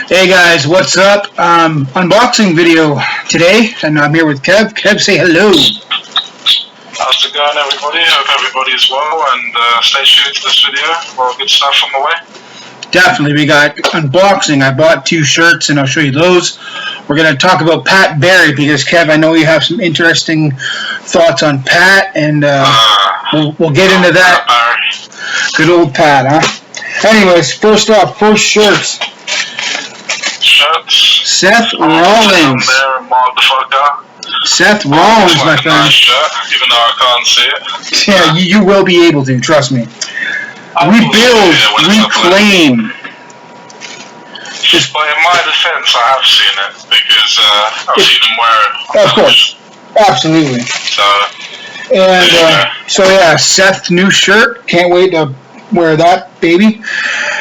Hey guys, what's up? Unboxing video today, and I'm here with Kev. Kev, say hello. How's it going, everybody? Hope everybody's well, and stay tuned to this video. Well, good stuff on the way. Definitely, we got unboxing. I bought 2 shirts, and I'll show you those. We're going to talk about Pat Barry, because Kev, I know you have some interesting thoughts on Pat, and we'll get into that. Good old Pat, huh? Anyways, first off, first shirts. Seth Rollins. Seth Rollins, my friend. Nice shirt, even though I can't see it. Yeah, you will be able to, trust me. Rebuild, reclaim. But in my defense, I have seen it because I've seen him wear it. Of course, absolutely. So yeah, Seth's new shirt. Can't wait to wear that, baby.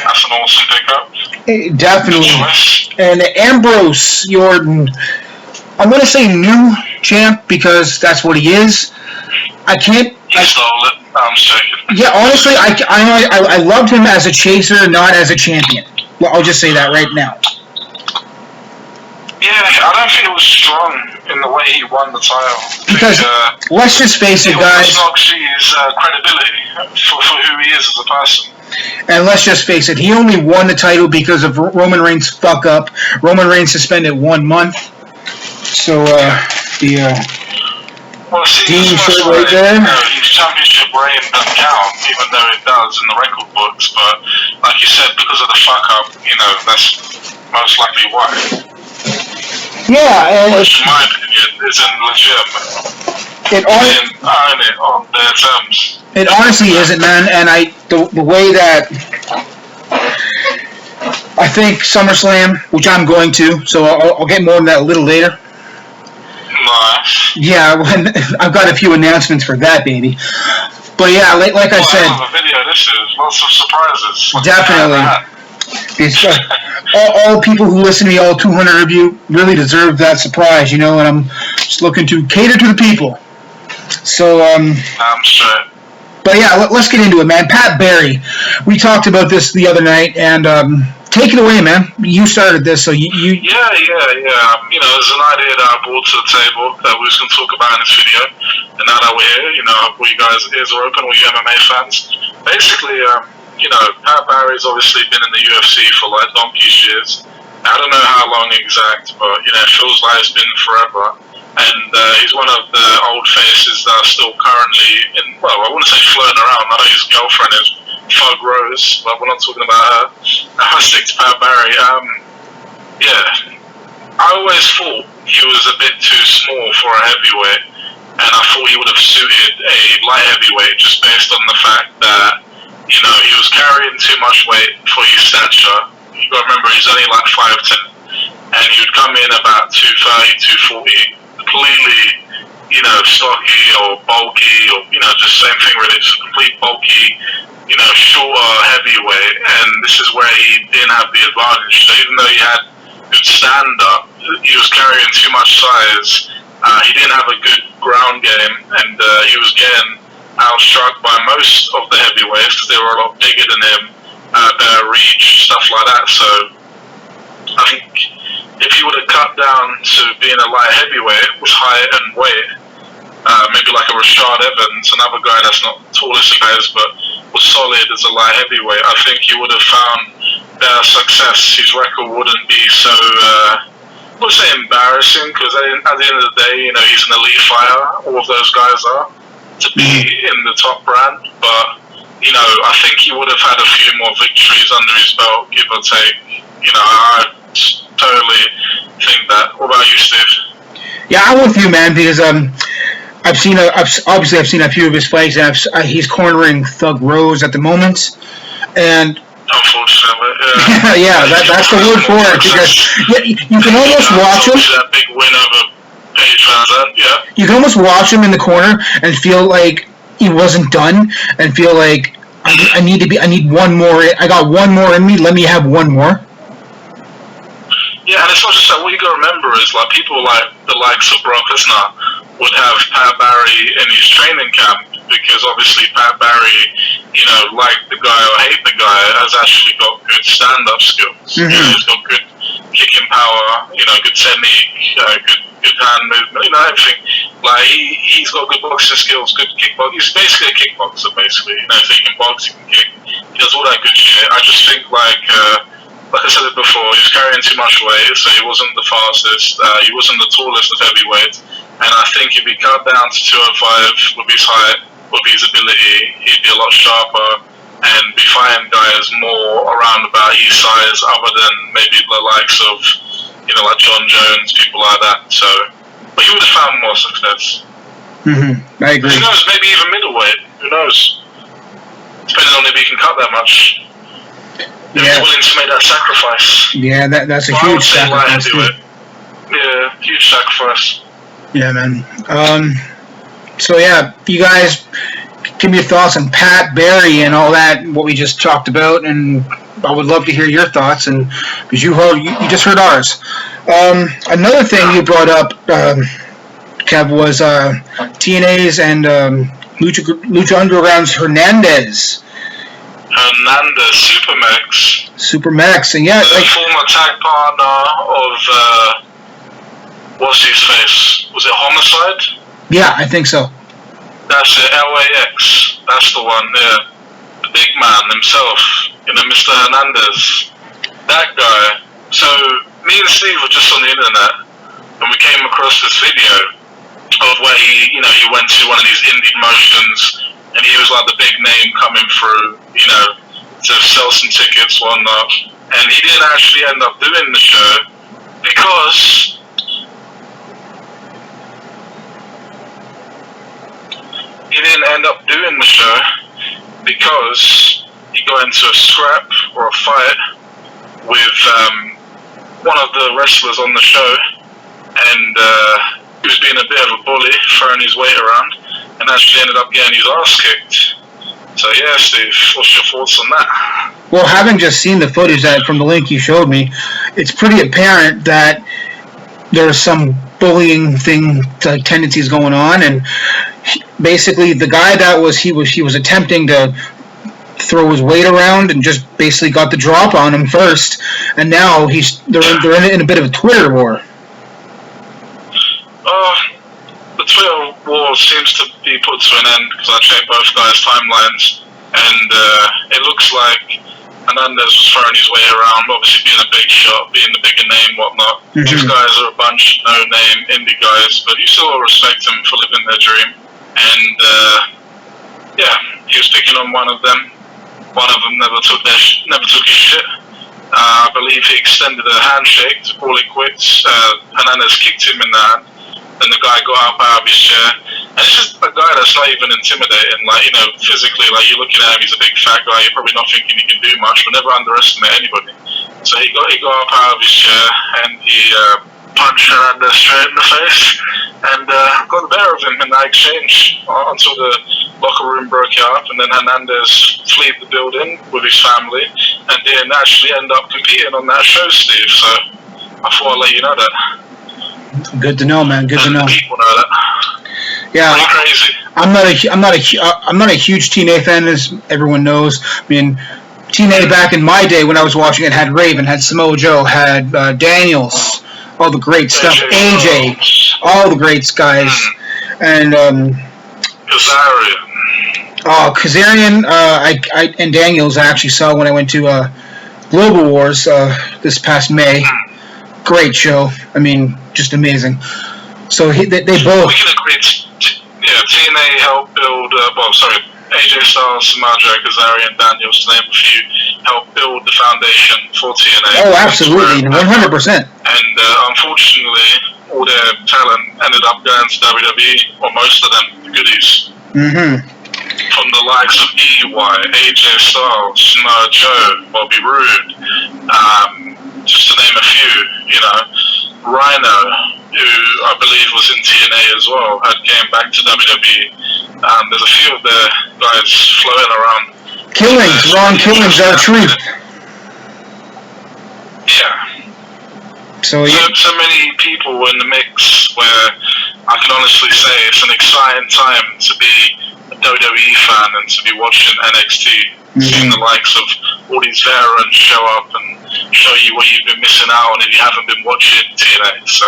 That's an awesome pickup. Definitely. And Ambrose Jordan. I'm gonna say new champ because that's what he is. I can't. He stole it. I'm joking. Yeah, honestly, I loved him as a chaser, not as a champion. Well, I'll just say that right now. Yeah, I don't think it was strong in the way he won the title. Because let's just face it, guys. It was his credibility for who he is as a person. And let's just face it, he only won the title because of Roman Reigns' fuck up. Roman Reigns suspended 1 month. So Dean shirt right there. His championship reign doesn't count, even though it does in the record books. But like you said, because of the fuck up, that's most likely why. Yeah, and which, in my opinion, isn't legitimate. They didn't earn it on their terms. It honestly isn't, man. And the way that I think SummerSlam, which I'm going to, so I'll get more on that a little later. Nice. Yeah, I've got a few announcements for that, baby. But yeah, like I said, I have a video. This is lots of surprises. Definitely. All people who listen to me, all 200 of you, really deserve that surprise, and I'm just looking to cater to the people. So, I'm sure. But yeah, let's get into it, man. Pat Barry, we talked about this the other night, and take it away, man. You started this, so you. Yeah. There's an idea that I brought to the table that we was going to talk about in this video, and now that we're here, all you guys' ears are open, all you MMA fans. Basically, Pat Barry's obviously been in the UFC for like donkey's years. I don't know how long exact, but it feels like it's been forever. And he's one of the old faces that are still currently I wouldn't say flirting around. I know his girlfriend is Fug Rose, but we're not talking about her. I stick to Pat Barry. I always thought he was a bit too small for a heavyweight, and I thought he would have suited a light heavyweight just based on the fact that he was carrying too much weight for his stature. You got to remember, he's only like 5'10", and he would come in about 230, 240. Completely, stocky or bulky, or just same thing really, just complete bulky, shorter heavyweight, and this is where he didn't have the advantage. So even though he had good stand up, he was carrying too much size. He didn't have a good ground game, and he was getting outstruck by most of the heavyweights because they were a lot bigger than him, better reach, stuff like that. So I think if he would have cut down to being a light heavyweight with height and weight, maybe like a Rashad Evans, another guy that's not tall as he is, but was solid as a light heavyweight, I think he would have found better success. His record wouldn't be so, I would say embarrassing, because at the end of the day, he's an elite fighter, all of those guys are, to be in the top brand, but, I think he would have had a few more victories under his belt, give or take. I totally think that. What about you, Steve? Yeah, I'm with you, man, because I've seen a few of his fights, and he's cornering Thug Rose at the moment, and unfortunately, that's the word for it, because you can almost watch him. That big win over Paige Van Zandt, You can almost watch him in the corner and feel like he wasn't done, and feel like I need one more. I got one more in me. Let me have one more. Yeah, and it's not just that. What you got to remember is, like, people like the likes of Brock Lesnar would have Pat Barry in his training camp, because obviously Pat Barry, like the guy or hate the guy, has actually got good stand-up skills. Mm-hmm. He's got good kicking power, good technique, good hand movement, everything. Like he's got good boxing skills, good kickbox. He's basically a kickboxer, basically. So he can box, he can kick, he does all that good shit. I just think like I said it before, he was carrying too much weight, so he wasn't the fastest. He wasn't the tallest of heavyweights, and I think if he cut down to 205 with his height, with his ability, he'd be a lot sharper and be fighting guys more around about his size, other than maybe the likes of, like John Jones, people like that. So, but he would have found more success. I agree. Who knows? Maybe even middleweight. Who knows? Depending on if he can cut that much. If he's willing to make that sacrifice. Yeah, that's a huge sacrifice. Yeah, huge sacrifice. Yeah, man. So yeah, you guys give me your thoughts on Pat Barry and all that, what we just talked about, and I would love to hear your thoughts, and because you just heard ours. Another thing you brought up, Kev, was TNA's and Lucha Underground's Hernandez, Supermax, and yeah, the former tag partner of what's his face? Was it Homicide? Yeah, I think so. That's it, LAX. That's the one, yeah. The big man himself, Mr. Hernandez. That guy. So, me and Steve were just on the internet, and we came across this video of where he went to one of these indie promotions, and he was like the big name coming through, to sell some tickets, whatnot. And he didn't actually end up doing the show because he got into a scrap or a fight with one of the wrestlers on the show, and he was being a bit of a bully, throwing his weight around, and actually ended up getting his ass kicked. So yeah, Steve, what's your thoughts on that? Well, having just seen the footage from the link you showed me, it's pretty apparent that there's some bullying tendencies going on, and basically the guy he was attempting to throw his weight around and just basically got the drop on him first, and now they're in a bit of a Twitter war. The Twitter war seems to be put to an end, because I checked both guys' timelines, and it looks like Hernandez was throwing his weight around, obviously being a big shot, being the bigger name, whatnot. These guys are a bunch of no-name indie guys, but you still respect them for living their dream. And he was picking on one of them. One of them never took his shit. I believe he extended a handshake to call it quits. Hernandez kicked him in the hand, and the guy got up out of his chair. And it's just a guy that's not even intimidating, physically. Like, you're looking at him, he's a big fat guy. You're probably not thinking he can do much, but never underestimate anybody. So he got up out of his chair, and he punched Hernandez straight in the face, and got the better of him in that exchange until the locker room broke up, and then Hernandez fled the building with his family, and didn't actually end up competing on that show, Steve. So I thought I'd let you know that. Good to know, man. Good to know. People know that. Yeah, pretty crazy. I'm not a huge TNA fan, as everyone knows. I mean, TNA back in my day when I was watching it had Raven, had Samoa Joe, had Daniels, all the great stuff. AJ, all the great guys, and Kazarian. Oh, Kazarian, and Daniels I actually saw when I went to Global Wars this past May. Great show. I mean, just amazing. So they both. We can agree. TNA helped build. AJ Styles, Samoa Joe, Kazarian, Daniels, to name a few, helped build the foundation for TNA. Oh, absolutely, 100%. And unfortunately, all their talent ended up going to WWE, or most of them, the goodies. From the likes of EY, AJ Styles, Samoa Joe, Bobby Roode, just to name a few, Rhino, who I believe was in TNA as well, came back to WWE. There's a few of the guys floating around. Killings, Ron Killings, our truth. Yeah. So many people in the mix where I can honestly say it's an exciting time to be a WWE fan and to be watching NXT, seeing the likes of all these veterans show up and show you what you've been missing out on if you haven't been watching TNA. So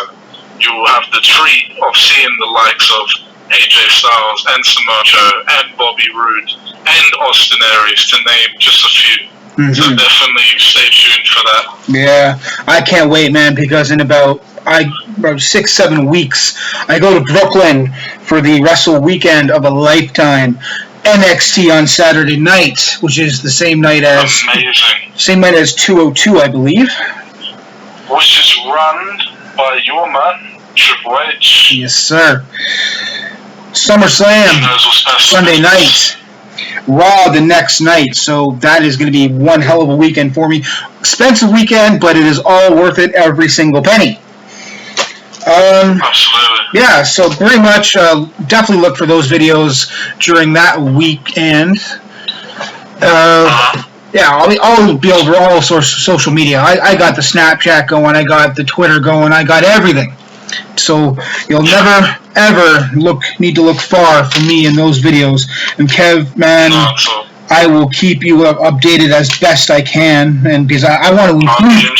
you will have the treat of seeing the likes of AJ Styles and Samoa Joe and Bobby Roode and Austin Aries, to name just a few. Mm-hmm. So definitely stay tuned for that. Yeah, I can't wait, man, because in about 6-7 weeks, I go to Brooklyn for the Wrestle Weekend of a Lifetime. NXT on Saturday night, which is the same night as 202, I believe. Which is run by your man, Triple H. Yes, sir. SummerSlam Sunday night. Raw the next night, so that is going to be one hell of a weekend for me. Expensive weekend, but it is all worth it, every single penny. Absolutely. Yeah, so pretty much definitely look for those videos during that weekend. Yeah, I'll be over all sorts of social media. I got the Snapchat going, I got the Twitter going, I got everything. So you'll never, ever need to look far from me in those videos. And Kev, man, I will keep you updated as best I can, and because I want to include.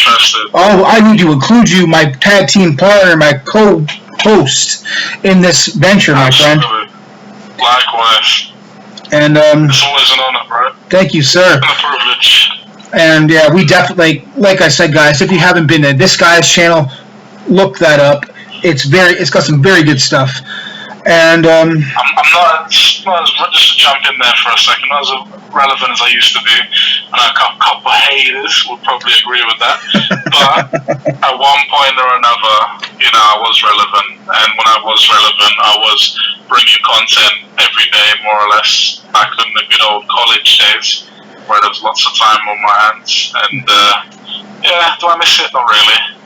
I need to include you, my tag team partner, my co-host in this venture, my friend. Likewise. And it's always an honor, bro. Thank you, sir. And a privilege. And yeah, we definitely, like I said, guys, if you haven't been to this guy's channel, look that up. It's got some very good stuff. And I'm not just to jump in there for a second, not as relevant as I used to be, and a couple of haters would probably agree with that. But at one point or another, I was relevant, and when I was relevant, I was bringing content every day, more or less, back in the good old college days, where there was lots of time on my hands. And do I miss it? Not really.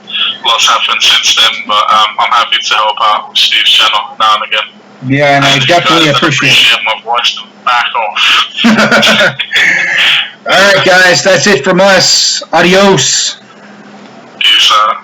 Lots happened since then, but I'm happy to help out with Steve's channel now and again. Yeah, and I definitely appreciate my voice to back off. All right, guys, that's it from us. Adios. Peace out.